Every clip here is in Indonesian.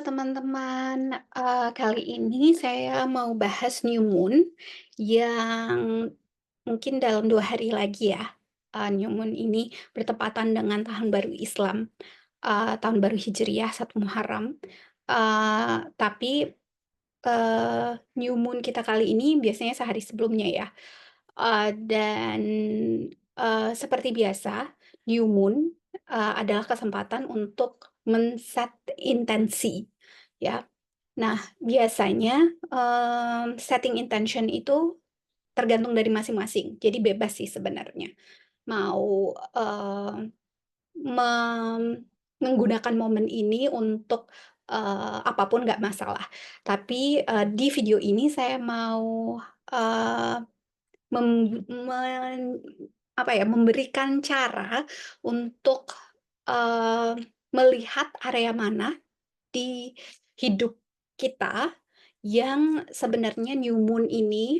teman-teman, kali ini saya mau bahas new moon yang mungkin dalam 2 hari lagi ya. New moon ini bertepatan dengan Tahun Baru Islam, Tahun Baru Hijriah 1 Muharram. Tapi, new moon kita kali ini biasanya sehari sebelumnya ya. Dan, seperti biasa, new moon, adalah kesempatan untuk men-set intensi, ya. Nah, biasanya, setting intention itu tergantung dari masing-masing, jadi bebas sih sebenarnya. Mau, menggunakan momen ini untuk, apa nggak masalah. Tapi, di video ini saya mau, eee memberikan cara untuk, eee, melihat area mana di hidup kita yang sebenarnya new moon ini,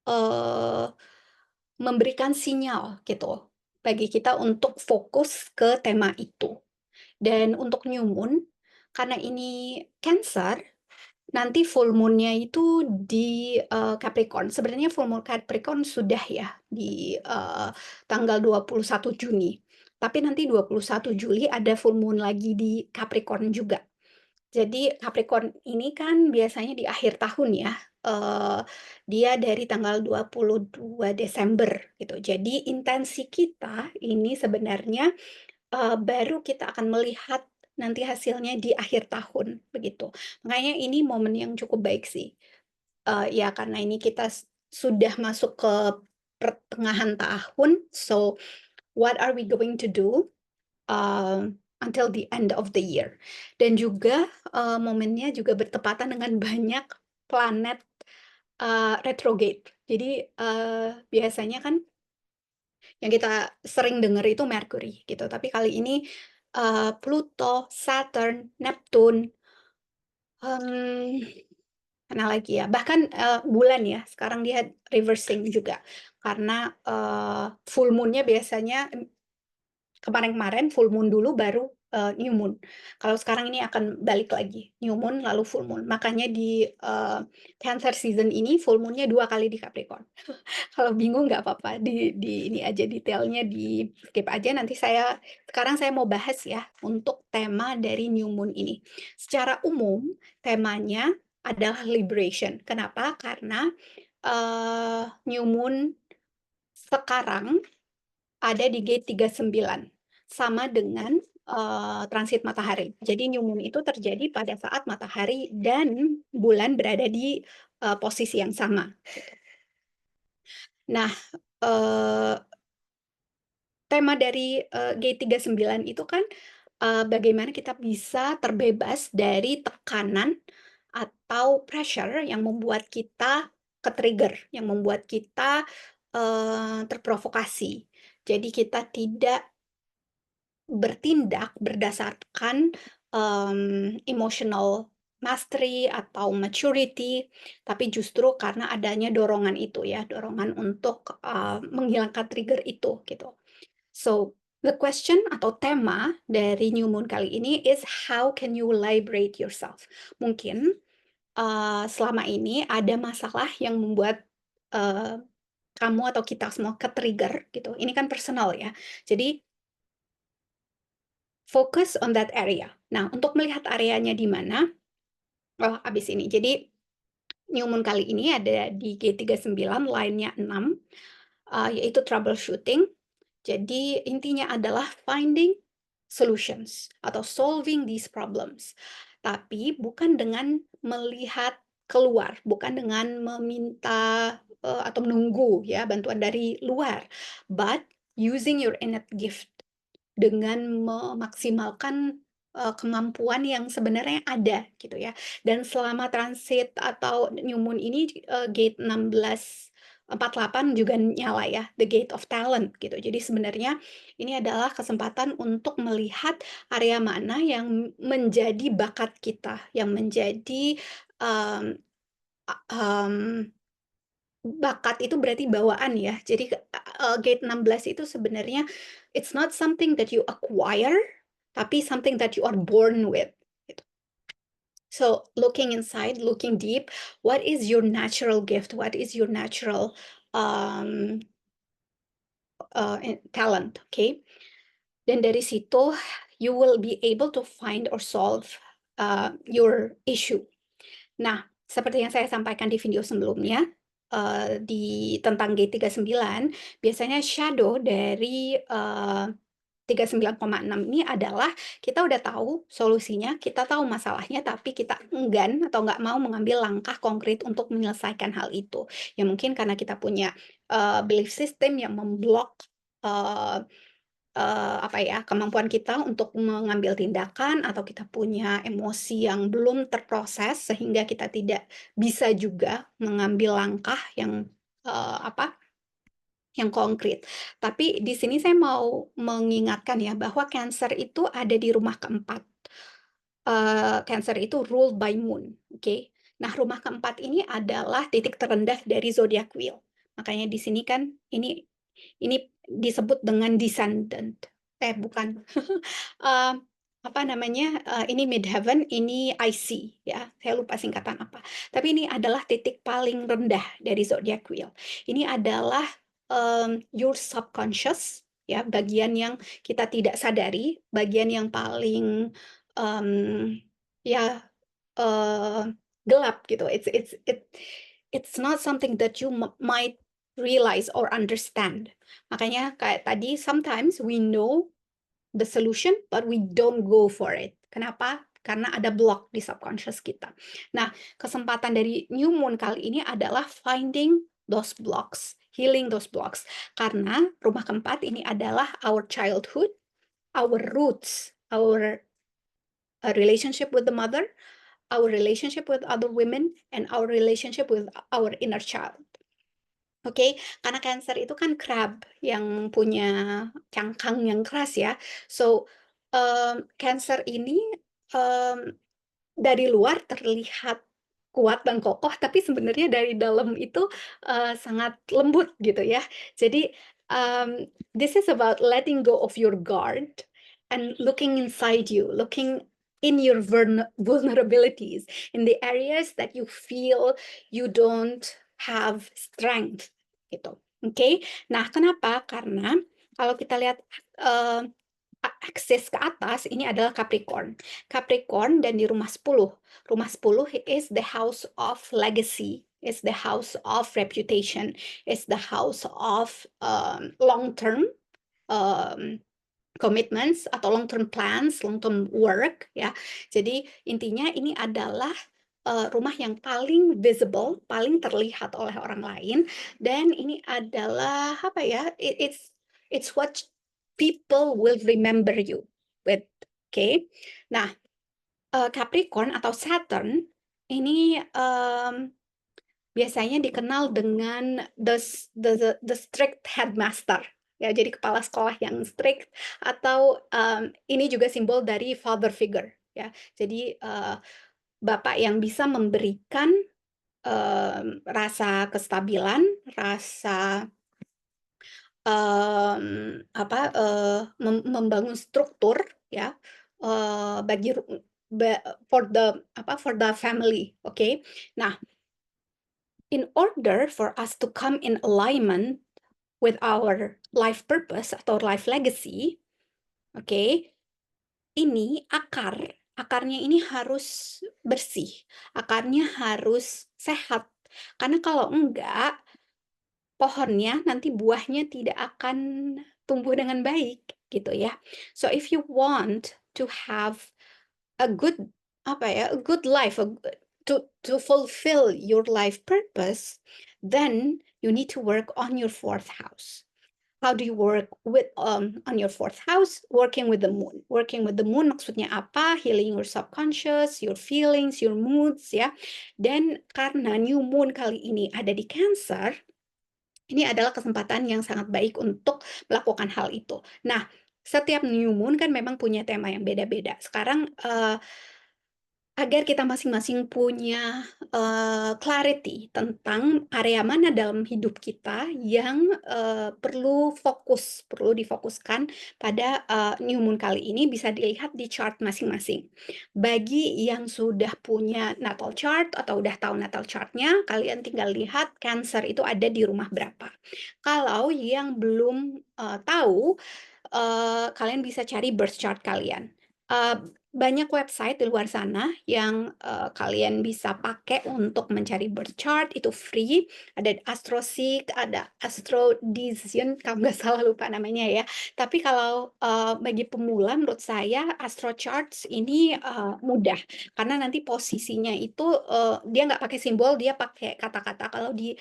eee, memberikan sinyal gitu, bagi kita untuk fokus ke tema itu. Dan untuk new moon, karena ini Cancer, nanti full moon-nya itu di, Capricorn. Sebenarnya full moon Capricorn sudah ya di, tanggal 21 Juni. Tapi nanti 21 Juli ada full moon lagi di Capricorn juga. Jadi Capricorn ini kan biasanya di akhir tahun ya, eee, dia dari tanggal 22 Desember gitu. Jadi intensi kita ini sebenarnya baru kita akan melihat nanti hasilnya di akhir tahun, begitu. Makanya ini momen yang cukup baik sih. Ya karena ini kita sudah masuk ke pertengahan tahun, so what are we going to do, until the end of the year. Dan juga, momennya juga bertepatan dengan banyak planet, retrograde. Jadi, biasanya kan yang kita sering dengar itu Mercury gitu, tapi kali ini, Pluto, Saturn, Neptune, mmm, mana lagi ya, bahkan, bulan ya, sekarang dia reversing juga. Karena, full moon-nya biasanya kemarin-kemarin full moon dulu baru, new moon. Kalau sekarang ini akan balik lagi, new moon lalu full moon. Makanya di, Cancer season ini full moon-nya 2 kali di Capricorn. Kalau bingung nggak apa-apa, di ini aja detailnya di-skip aja, nanti sekarang saya mau bahas ya, untuk tema dari new moon ini. Secara umum, temanya adalah liberation. Kenapa? Karena, new moon sekarang ada di gate 39, sama dengan, transit matahari. Jadi new moon itu terjadi pada saat matahari dan bulan berada di, posisi yang sama. Nah, eee tema dari, G39 itu kan, bagaimana kita bisa terbebas dari tekanan atau pressure yang membuat kita ke-trigger, yang membuat kita, terprovokasi. Jadi kita tidak bertindak berdasarkan, emotional mastery atau maturity, tapi justru karena adanya dorongan itu ya, dorongan untuk, menghilangkan trigger itu, gitu. So, the question atau tema dari new moon kali ini is how can you liberate yourself? Mungkin, selama ini ada masalah yang membuat, eee, kamu atau kita semua ke-trigger gitu, ini kan personal ya. Jadi, focus on that area. Nah, untuk melihat areanya di mana, abis ini. Jadi, new moon kali ini ada di G39, line-nya 6, yaitu troubleshooting. Jadi intinya adalah finding solutions atau solving these problems. Tapi bukan dengan melihat keluar, bukan dengan meminta, atau menunggu ya bantuan dari luar, but using your innate gift dengan memaksimalkan, kemampuan yang sebenarnya ada gitu ya. Dan selama transit atau new moon ini, gate 1648 juga nyala ya, the gate of talent gitu. Jadi sebenarnya ini adalah kesempatan untuk melihat area mana yang menjadi bakat kita, yang menjadi, mmm, bakat itu berarti bawaan ya. Jadi, gate 16 itu sebenarnya it's not something that you acquire, tapi something that you are born with, gitu. So looking inside, looking deep, what is your natural gift? What is your natural um, talent? Okay, dan dari situ you will be able to find or solve your issue. Nah, seperti yang saya sampaikan di video sebelumnya, di tentang G39, biasanya shadow dari 39,6 ini adalah kita udah tahu solusinya, kita tahu masalahnya, tapi kita enggan atau nggak mau mengambil langkah konkret untuk menyelesaikan hal itu. Ya mungkin karena kita punya belief system yang memblok eh, apa ya, kemampuan kita untuk mengambil tindakan, atau kita punya emosi yang belum terproses sehingga kita tidak bisa juga mengambil langkah yang apa, yang konkret. Tapi di sini saya mau mengingatkan ya bahwa Cancer itu ada di rumah keempat. Cancer itu ruled by Moon, oke. Nah, rumah keempat ini adalah titik terendah dari zodiac wheel. Makanya di sini kan ini disebut dengan descendant. Bukan. Eee, apa namanya, ini midheaven, ini IC ya, saya lupa singkatan apa. Tapi ini adalah titik paling rendah dari zodiac wheel. Ini adalah, your subconscious ya, bagian yang kita tidak sadari, bagian yang paling, ya, eee, gelap gitu. It's not something that you might realize or understand. Makanya kayak tadi, sometimes we know the solution, but we don't go for it. Kenapa? Karena ada block di subconscious kita. Nah, kesempatan dari new moon kali ini adalah finding those blocks, healing those blocks. Karena rumah keempat ini adalah our childhood, our roots, our relationship with the mother, our relationship with other women, and our relationship with our inner child. Oke, karena Cancer itu kan crab yang punya cangkang yang keras ya. So, Cancer ini, mmm, dari luar terlihat kuat dan kokoh, tapi sebenarnya dari dalam itu, sangat lembut gitu ya. Jadi, this is about letting go of your guard and looking inside you, looking in your vulnerabilities, in the areas that you feel you don't have strength, gitu. Oke? Nah, kenapa? Karena kalau kita lihat, eee, aksis ke atas ini adalah Capricorn. Capricorn dan di rumah 10. Rumah 10 is the house of legacy, is the house of reputation, is the house of, long term, um, commitments atau long term plans, long term work ya. Jadi intinya ini adalah, rumah yang paling visible, paling terlihat oleh orang lain, dan ini adalah apa ya, it's what people will remember you with, oke. Nah, Capricorn atau Saturn ini, biasanya dikenal dengan the strict headmaster, ya, jadi kepala sekolah yang strict, atau, ini juga simbol dari father figure, ya. Jadi, bapak yang bisa memberikan, rasa kestabilan, rasa, apa, membangun struktur ya, bagi for the apa, for the family, oke. Nah, in order for us to come in alignment with our life purpose atau life legacy, oke, ini akarnya ini harus bersih, akarnya harus sehat. Karena kalau enggak, pohonnya nanti buahnya tidak akan tumbuh dengan baik, gitu ya. So if you want to have a good, apa ya, a good life, to fulfill your life purpose, then you need to work on your fourth house. How do you work with on your fourth house? Working with the moon. Working with the moon maksudnya apa? Healing your subconscious, your feelings, your moods ya. Dan karena new moon kali ini ada di Cancer, ini adalah kesempatan yang sangat baik untuk melakukan hal itu. Nah, setiap new moon kan memang punya tema yang beda-beda. Sekarang, Agar kita masing-masing punya, clarity tentang area mana dalam hidup kita yang, perlu difokuskan pada, new moon kali ini bisa dilihat di chart masing-masing. Bagi yang sudah punya natal chart atau udah tahu natal chart-nya, kalian tinggal lihat Cancer itu ada di rumah berapa. Kalau yang belum, tahu, kalian bisa cari birth chart kalian. Banyak website di luar sana yang, kalian bisa pakai untuk mencari birth chart, itu free. Ada AstroSeek, ada AstroDizion, kalau nggak salah lupa namanya ya. Tapi kalau, bagi pemula menurut saya Astro Charts ini, mudah, karena nanti posisinya itu, dia nggak pakai simbol, dia pakai kata-kata. Kalau di,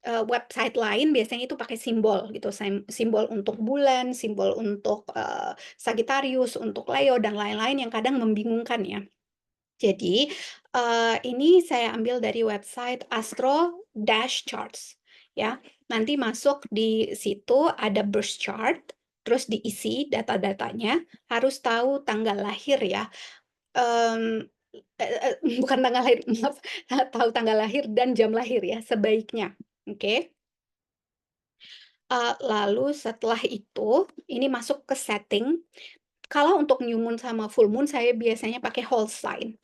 website lain biasanya itu pakai simbol gitu, simbol untuk bulan, simbol untuk, Sagittarius, untuk Leo, dan lain-lain yang kadang membingungkan ya. Jadi, ini saya ambil dari website Astro-Charts ya. Nanti masuk di situ ada birth chart, terus diisi data-datanya, harus tahu tanggal lahir ya, mmm, bukan tanggal lahir, maaf, tahu tanggal lahir dan jam lahir ya sebaiknya, oke? Lalu setelah itu, ini masuk ke setting. Kalau untuk new moon sama full moon saya biasanya pakai whole sign,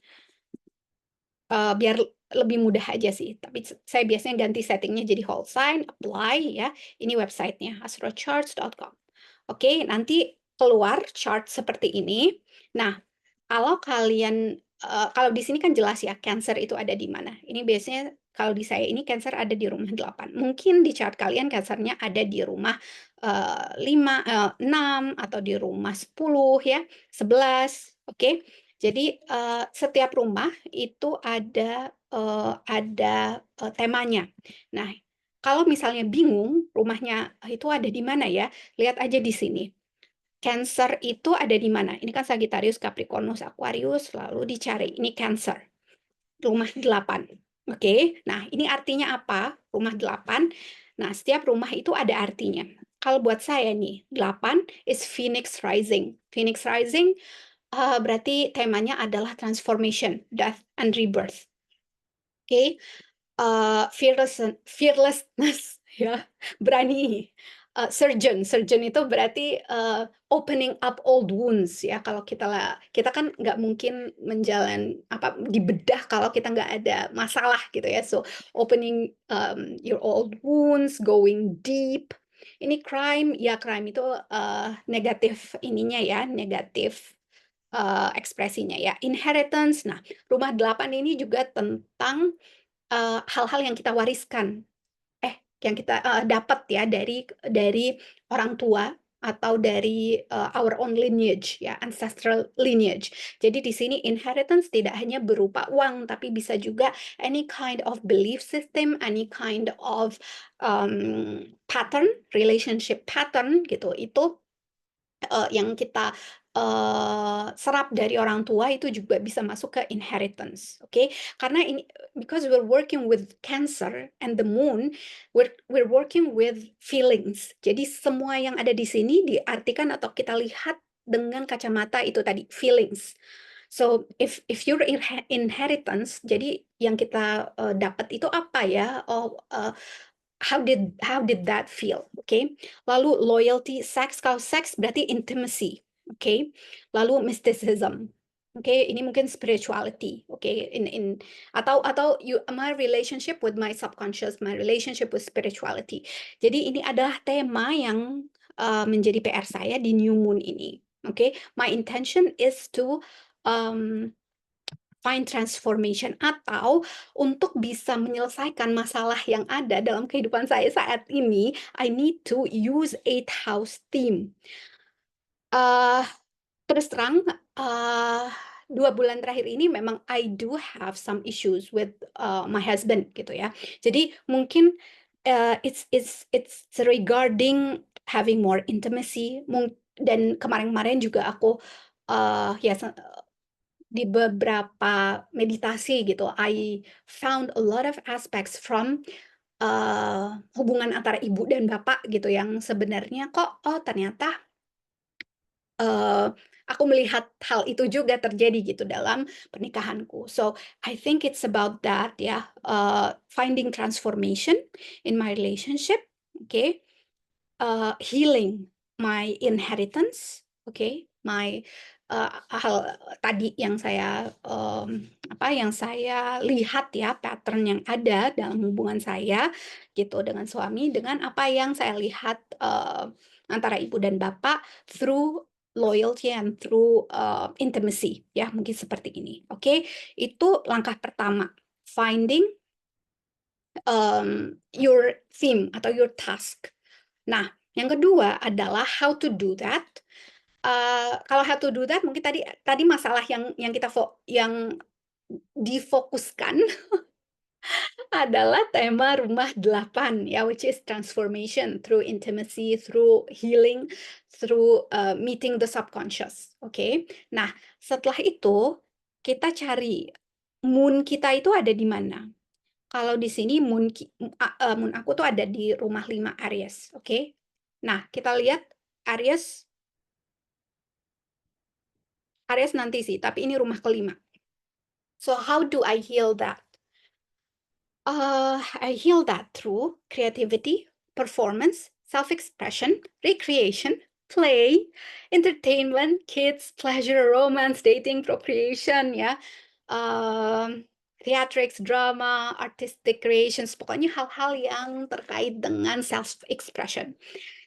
biar lebih mudah aja sih, tapi saya biasanya ganti settingnya jadi whole sign, apply ya, ini websitenya astrocharts.com. Oke, nanti keluar chart seperti ini. Nah, kalau kalian, kalau di sini kan jelas ya Cancer itu ada di mana. Ini biasanya kalau di saya ini Cancer ada di rumah 8. Mungkin di chart kalian Cancer-nya ada di rumah, 5, 6 atau di rumah 10 ya, 11, oke. Jadi, setiap rumah itu ada temanya. Nah, kalau misalnya bingung rumahnya itu ada di mana ya, lihat aja di sini. Cancer itu ada di mana? Ini kan Sagittarius, Capricornus, Aquarius, lalu dicari ini Cancer, rumah 8. Oke, nah ini artinya apa? Rumah 8. Nah, setiap rumah itu ada artinya. Kalau buat saya nih, 8 is Phoenix Rising. Phoenix Rising, berarti temanya adalah transformation, death, and rebirth. Oke, fearlessness ya, berani. Surgeon itu berarti, opening up old wounds ya, kalau kita kan nggak mungkin dibedah kalau kita nggak ada masalah gitu ya. So, opening, your old wounds, going deep. Ini crime, ya crime itu, negatif ininya ya, negatif, ekspresinya ya. Inheritance, nah rumah 8 ini juga tentang hal-hal yang kita wariskan, yang kita dapat ya dari orang tua atau dari, our own lineage ya, ancestral lineage. Jadi di sini inheritance tidak hanya berupa uang, tapi bisa juga any kind of belief system, any kind of, pattern, relationship pattern gitu, itu yang kita, serap dari orang tua itu juga bisa masuk ke inheritance, oke? Karena ini because we're working with Cancer and the Moon, we're working with feelings. Jadi semua yang ada di sini diartikan atau kita lihat dengan kacamata itu tadi, feelings. So, if your inheritance, jadi yang kita, dapat itu apa ya? Oh, how did that feel, oke? Lalu loyalty, sex, kalau seks berarti intimacy, oke? Lalu mysticism, oke? Ini mungkin spirituality, oke? Atau my relationship with my subconscious, my relationship with spirituality. Jadi ini adalah tema yang, menjadi PR saya di new moon ini, oke? My intention is to, um, find transformation atau untuk bisa menyelesaikan masalah yang ada dalam kehidupan saya saat ini, I need to use 8 house theme. Eee, terus terang, eee, 2 bulan terakhir ini memang I do have some issues with, my husband gitu ya. Jadi mungkin, it's regarding having more intimacy, dan kemarin-kemarin juga aku, ya di beberapa meditasi gitu, I found a lot of aspects from, hubungan antara ibu dan bapak gitu yang sebenarnya kok, oh ternyata, aku melihat hal itu juga terjadi gitu dalam pernikahanku. So I think it's about that ya, finding transformation in my relationship, okay, healing my inheritance, okay, my hal tadi yang saya yang saya lihat ya, pattern yang ada dalam hubungan saya gitu dengan suami, dengan apa yang saya lihat antara ibu dan bapak through loyalty and through intimacy ya, mungkin seperti ini. Oke, itu langkah pertama, finding your theme atau your task. Nah, yang kedua adalah how to do that. Kalau how to do that mungkin tadi tadi masalah yang yang difokuskan adalah tema rumah 8 ya, which is transformation through intimacy, through healing, through meeting the subconscious. Oke. Nah, setelah itu kita cari moon kita itu ada di mana. Kalau di sini moon aku tuh ada di rumah 5 Aries, oke. Nah, kita lihat Aries Aries nanti sih, tapi ini rumah kelima. So how do I heal that? I heal that through creativity, performance, self-expression, recreation, play, entertainment, kids, pleasure, romance, dating, procreation, ya, theatrics, drama, artistic creations, pokoknya hal-hal yang terkait dengan self-expression.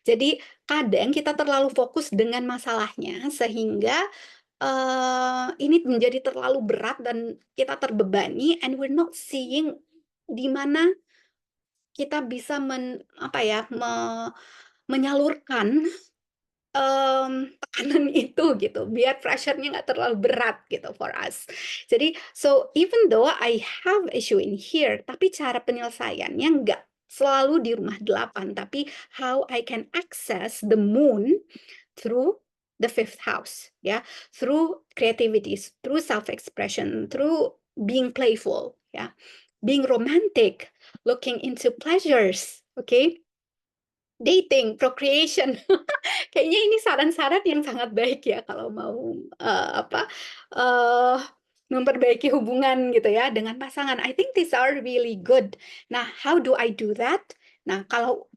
Jadi kadang kita terlalu fokus dengan masalahnya sehingga ini menjadi terlalu berat dan kita terbebani and we're not seeing di mana kita bisa apa ya, menyalurkan, tekanan itu gitu, biar pressure-nya nggak terlalu berat gitu for us. Jadi, so even though I have issue in here, tapi cara penyelesaiannya nggak selalu di rumah 8, tapi how I can access the moon through the fifth house, ya, through creativity, through self-expression, through being playful, ya, being romantic, looking into pleasures, okay, dating, procreation. Kayaknya ini saran-saran yang sangat baik ya kalau mau uh, memperbaiki hubungan gitu ya dengan pasangan. I think these are really good. Nah, how do I do that? Nah, kalau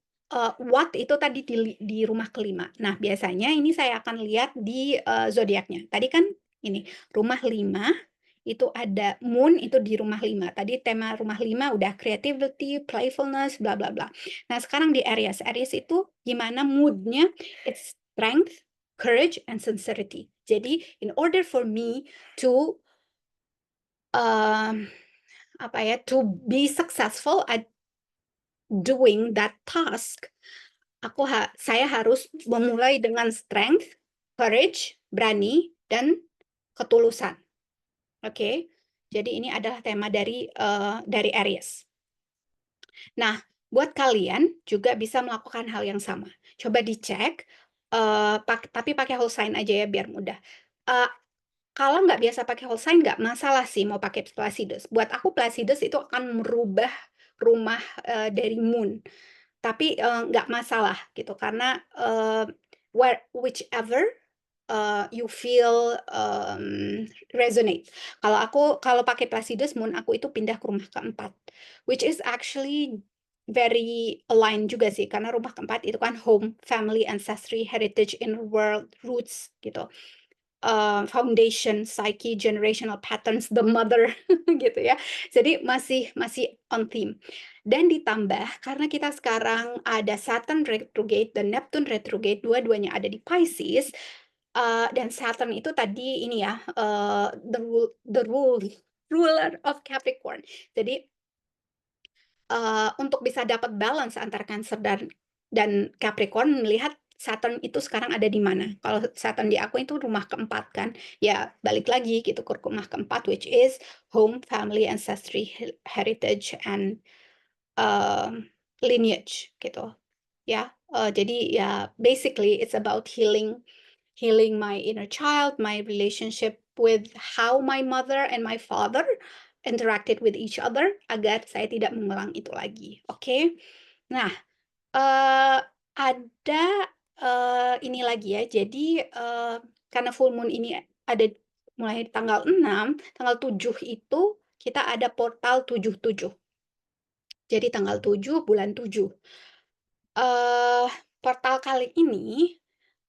what itu tadi di rumah kelima. Nah, biasanya ini saya akan lihat di zodiaknya. Tadi kan ini rumah 5 itu ada moon itu di rumah 5. Tadi tema rumah 5 udah creativity, playfulness, bla bla bla. Nah, sekarang di Aries. Aries itu gimana moodnya? It's strength, courage, and sincerity. Jadi, in order for me to to be successful at doing that task, saya harus memulai dengan strength, courage, berani, dan ketulusan. Oke, jadi ini adalah tema dari Aries. Nah, buat kalian juga bisa melakukan hal yang sama. Coba dicek, tapi pakai whole sign aja ya biar mudah. Kalau nggak biasa pakai whole sign nggak masalah sih mau pakai Placidus. Buat aku Placidus itu akan merubah rumah dari moon. Tapi nggak masalah gitu karena whichever you feel resonate. Kalau pakai Placidus moon aku itu pindah ke rumah keempat, which is actually very aligned juga sih karena rumah keempat itu kan home, family, ancestry, heritage, inner world, roots gitu. Foundation, psyche, generational patterns, the mother gitu ya. Jadi masih masih on theme. Dan ditambah karena kita sekarang ada Saturn retrograde dan Neptune retrograde, dua-duanya ada di Pisces, dan Saturn itu tadi ini ya, the ruler of Capricorn. Jadi, untuk bisa dapat balance antara Cancer dan Capricorn, melihat Saturn itu sekarang ada di mana. Kalau Saturn di aku itu rumah keempat kan, ya balik lagi gitu ke rumah keempat, which is home, family, ancestry, heritage, and lineage gitu. Ya, jadi ya basically it's about healing my inner child, my relationship with how my mother and my father interacted with each other agar saya tidak mengulang itu lagi. Oke. Nah, ada ini lagi ya. Jadi karena full moon ini ada mulai tanggal 6, tanggal 7 itu kita ada portal 77. Jadi tanggal 7 bulan 7. Portal kali ini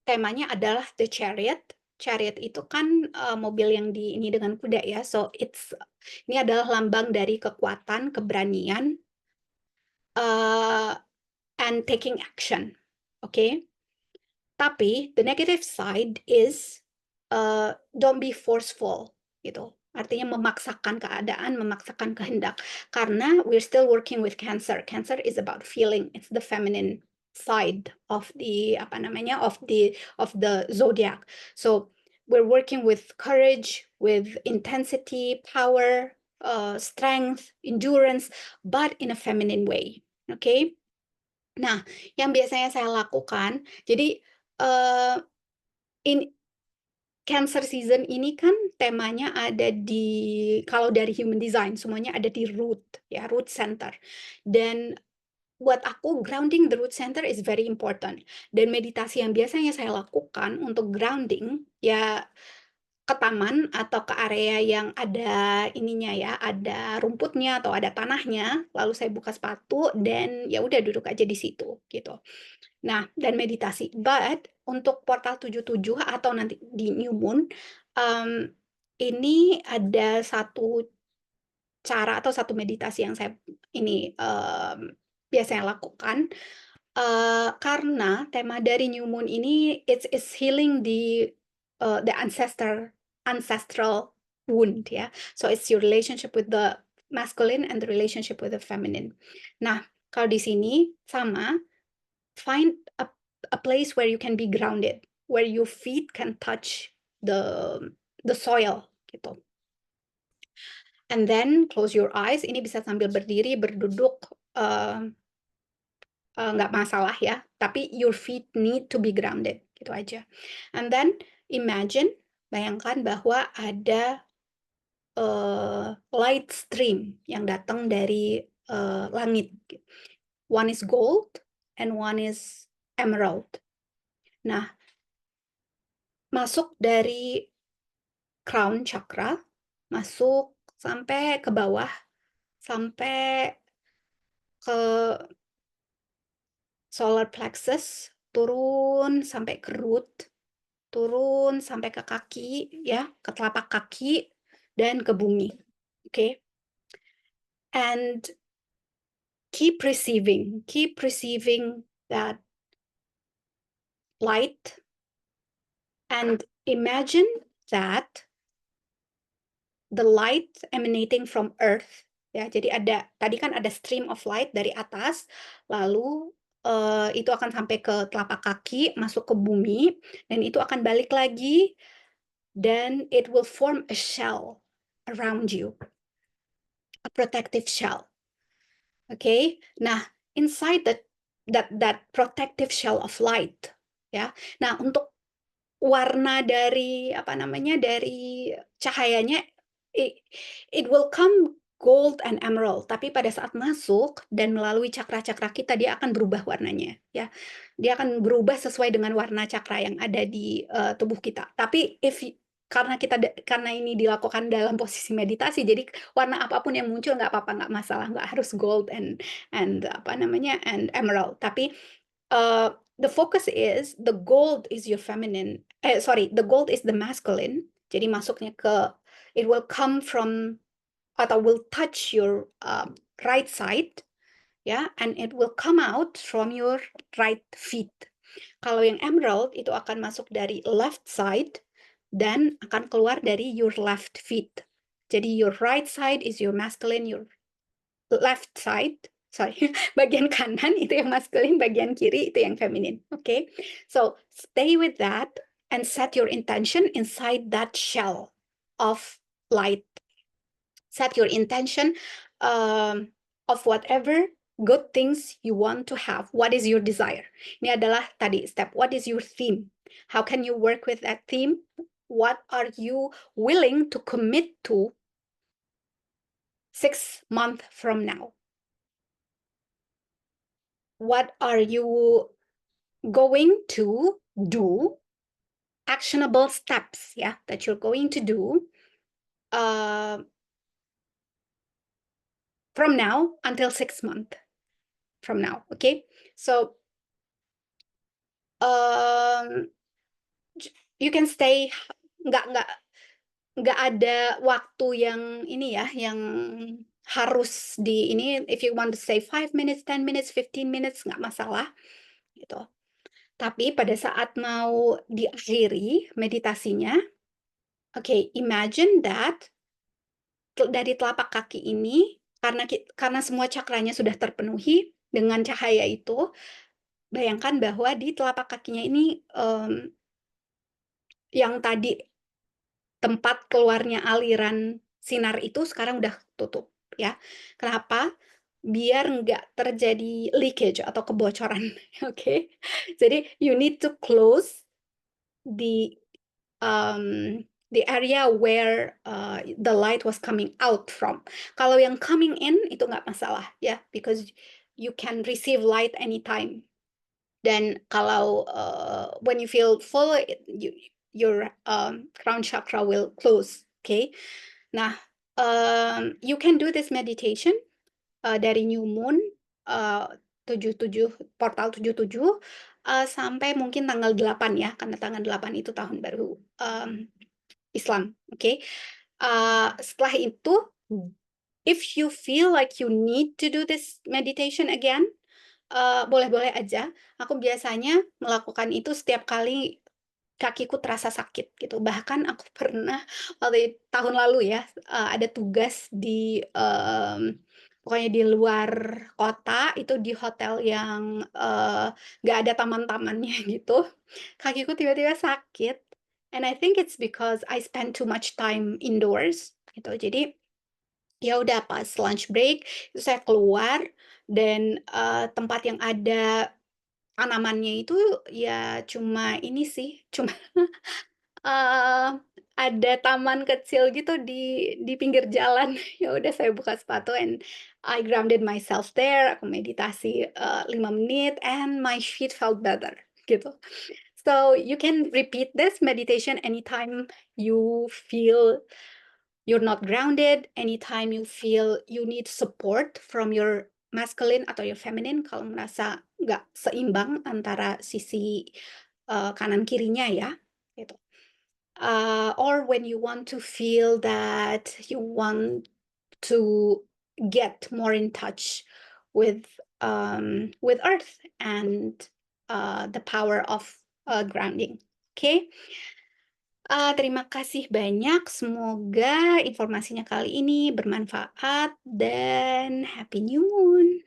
temanya adalah The Chariot. Chariot itu kan, mobil yang ini dengan kuda ya, so ini adalah lambang dari kekuatan, keberanian, and taking action, oke? Tapi the negative side is, don't be forceful, gitu. Artinya memaksakan keadaan, memaksakan kehendak. Karena we're still working with Cancer. Cancer is about feeling, it's the feminine side of the of the zodiac. So we're working with courage, with intensity, power, strength, endurance, but in a feminine way. Okay? Nah, yang biasanya saya lakukan, jadi in Cancer season ini kan temanya ada kalau dari human design semuanya ada di root ya, root center. Dan buat aku grounding the root center is very important. Dan meditasi yang biasanya saya lakukan untuk grounding ya ke taman atau ke area yang ada ininya ya, ada rumputnya atau ada tanahnya, lalu saya buka sepatu dan ya udah duduk aja di situ gitu. Nah, dan meditasi. But untuk portal 77 atau nanti di new moon, ini ada satu cara atau satu meditasi yang saya biasanya lakukan, karena tema dari new moon ini it's healing the ancestral wound ya. So it's your relationship with the masculine and the relationship with the feminine. Nah, kalau di sini sama, find a place where you can be grounded, where your feet can touch the soil gitu. And then close your eyes, ini bisa sambil berdiri, berduduk, nggak masalah ya, tapi your feet need to be grounded, gitu aja. And then imagine, bayangkan bahwa ada light stream yang datang dari langit. One is gold and one is emerald. Nah, masuk dari crown chakra, masuk sampai ke bawah, sampai ke solar plexus, turun sampai ke root, turun sampai ke kaki ya, ke telapak kaki dan ke bumi. Oke. And keep receiving that light and imagine that the light emanating from earth ya. Jadi tadi kan ada stream of light dari atas, lalu itu akan sampai ke telapak kaki, masuk ke bumi, dan itu akan balik lagi, dan it will form a shell around you, a protective shell. Okay? Nah, inside that protective shell of light, ya. Nah, untuk warna dari dari cahayanya, it will come gold and emerald, tapi pada saat masuk dan melalui cakra-cakra kita, dia akan berubah warnanya, ya. Dia akan berubah sesuai dengan warna cakra yang ada di tubuh kita. Tapi karena ini dilakukan dalam posisi meditasi, jadi warna apapun yang muncul nggak apa-apa, nggak masalah, nggak harus gold and and emerald. Tapi the focus is the gold is your feminine. The gold is the masculine. Jadi masuknya it will come from atau will touch your right side, ya, and it will come out from your right feet. Kalau yang emerald itu akan masuk dari left side dan akan keluar dari your left feet. Jadi your right side is your masculine, your left side, bagian kanan itu yang masculine, bagian kiri itu yang feminine. Okay? So stay with that and set your intention inside that shell of light. Set your intention of whatever good things you want to have. What is your desire? Ini adalah tadi step. What is your theme? How can you work with that theme? What are you willing to commit to 6 months from now? What are you going to do actionable steps ya that you're going to do from now until 6 months from now. Okay, so you can stay, nggak nggak ada waktu yang ini ya, yang harus di ini, if you want to stay 5 minutes, 10 minutes, 15 minutes, nggak masalah, gitu. Tapi pada saat mau diakhiri meditasinya, okay, imagine that dari telapak kaki ini, karena semua cakranya sudah terpenuhi dengan cahaya itu, bayangkan bahwa di telapak kakinya ini, yang tadi tempat keluarnya aliran sinar itu sekarang udah tutup, ya. Kenapa? Biar nggak terjadi leakage atau kebocoran, oke. Jadi you need to close the, the area where, the light was coming out from. Kalau yang coming in itu nggak masalah, ya, because you can receive light anytime. Dan kalau, when you feel full, your, crown chakra will close, okay? Nah, you can do this meditation, dari new moon, eee, 77 portal 77, sampai mungkin tanggal 8 ya, karena tanggal 8 itu tahun baru, Islam, oke? Setelah itu, if you feel like you need to do this meditation again, boleh-boleh aja. Aku biasanya melakukan itu setiap kali kakiku terasa sakit gitu. Bahkan aku pernah waktu tahun lalu ya, ada tugas di, pokoknya di luar kota, itu di hotel yang, nggak ada taman-tamannya gitu. Kakiku tiba-tiba sakit, and I think it's because I spend too much time indoors gitu. Jadi, ya udah pas lunch break, itu saya keluar dan, tempat yang ada tanamannya itu ya cuma ini sih, cuma, eee, ada taman kecil gitu di pinggir jalan. Ya udah saya buka sepatu and I grounded myself there, aku meditasi, 5 menit and my feet felt better, gitu. So, you can repeat this meditation anytime you feel you're not grounded, anytime you feel you need support from your masculine atau your feminine, kalau merasa nggak seimbang antara sisi, kanan kirinya ya, gitu. Or when you want to feel that you want to get more in touch with earth and, the power of, grounding, okay? Terima kasih banyak, semoga informasinya kali ini bermanfaat dan happy new moon.